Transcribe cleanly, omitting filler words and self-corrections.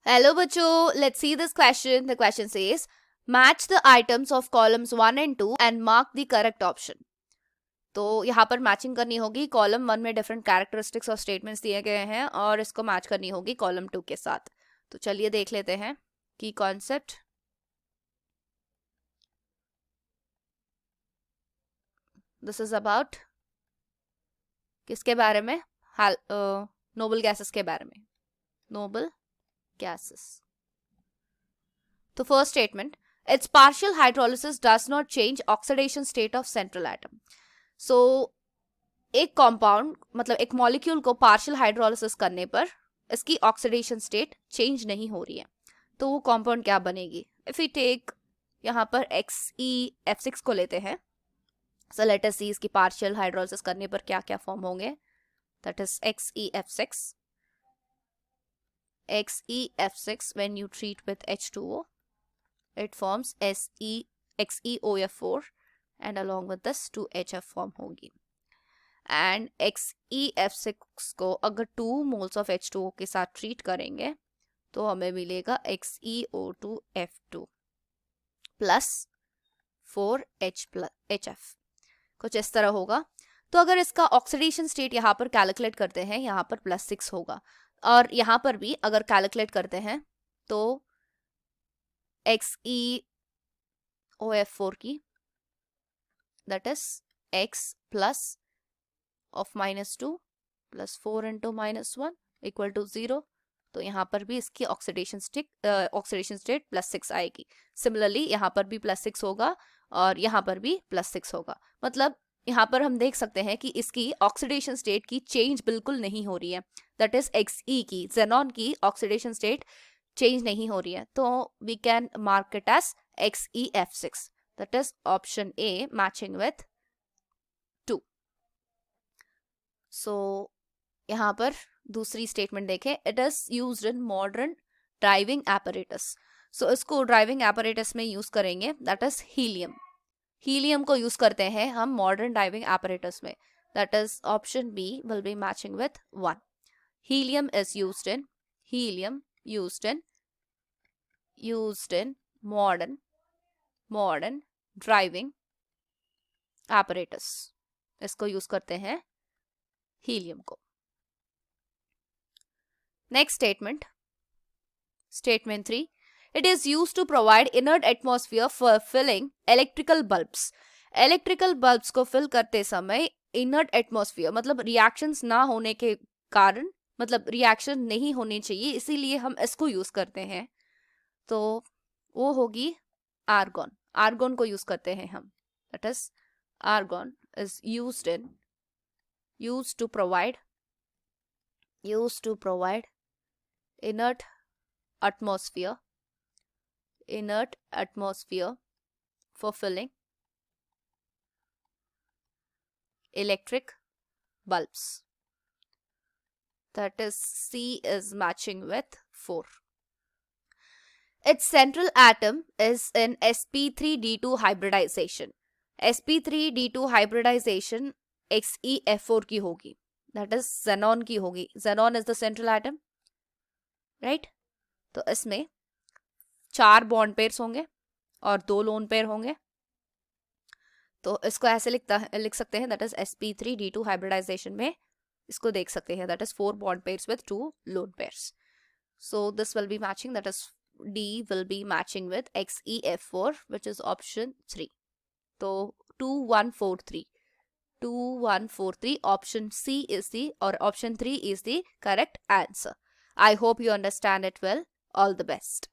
Hello बच्चों, let's see this question. The question says, match the items of columns 1 and 2 and mark the correct option. तो यहाँ पर matching करनी होगी. Column 1 में डिफरेंट कैरेक्टरिस्टिक्स और स्टेटमेंट्स दिए गए हैं और इसको मैच करनी होगी कॉलम 2 के साथ. तो चलिए देख लेते हैं की कॉन्सेप्ट. दिस इज अबाउट किसके बारे में? नोबल गैसेस के बारे में. Noble gases. The first statement, its partial hydrolysis does not change oxidation state of central atom. So एक compound मतलब एक molecule को partial hydrolysis करने पर इसकी oxidation state change नहीं हो रही है, तो वो compound क्या बनेगी? If we take यहाँ पर XeF6 को लेते हैं, so let us see इसकी partial hydrolysis करने पर क्या क्या form होंगे. That is XeF6. XeF6 when you treat with H2O, it forms XeOF4 and along with this 2HF form होगी. And XeF6 को अगर 2 moles of H2O के साथ treat करेंगे तो हमें मिलेगा XeO2F2 plus 4HF. कुछ इस तरह होगा. तो अगर इसका ऑक्सीडेशन स्टेट यहाँ पर कैलकुलेट करते हैं, यहाँ पर +6 होगा और यहाँ पर भी अगर कैलकुलेट करते हैं तो XeOF4 की that is X plus of -2 plus 4 into -1 equal to 0. तो यहाँ पर भी इसकी ऑक्सीडेशन स्टेट +6 आएगी. सिमिलरली यहाँ पर भी +6 होगा और यहाँ पर भी +6 होगा. मतलब यहाँ पर हम देख सकते हैं कि इसकी ऑक्सीडेशन स्टेट की चेंज बिल्कुल नहीं हो रही है. दैट इज Xe की, जेनॉन की ऑक्सीडेशन स्टेट चेंज नहीं हो रही है. तो we can mark it as XeF6. That is option A matching with 2. So यहाँ पर दूसरी स्टेटमेंट देखें. It is used in modern driving apparatus. So इसको ड्राइविंग एपरेटस में यूज करेंगे. That is helium. हीलियम को यूज करते हैं हम मॉडर्न ड्राइविंग एपरेटस में. That is option B will be matching with 1. Helium is used in modern driving apparatus. इसको use करते हैं हीलियम को. Next statement 3. It is used to provide inert atmosphere for filling electrical bulbs. Electrical bulbs को fill करते समय inert atmosphere मतलब reactions ना होने के कारण, मतलब रिएक्शन नहीं होनी चाहिए, इसीलिए हम इसको यूज करते हैं. तो वो होगी आर्गन. आर्गन को यूज करते हैं हम. That is argon is used to provide inert atmosphere for filling electric bulbs. That is C is matching with 4. Its central atom is in sp3d2 hybridization. sp3d2 hybridization XeF4 की होगी. That is xenon की होगी. Xenon is the central atom, right? तो इसमें 4 bond pairs होंगे और 2 lone pair होंगे. तो इसको ऐसे लिख सकते हैं. दैट इज sp3d2 हाइब्रिडाइजेशन में इसको देख सकते हैं. That is 4 bond pairs with 2 lone pairs. So this will be matching. That is D will be matching with XeF4, which is option 3. तो 2143. Option C is the, or option 3 is the correct answer. I hope you understand it well. All the best.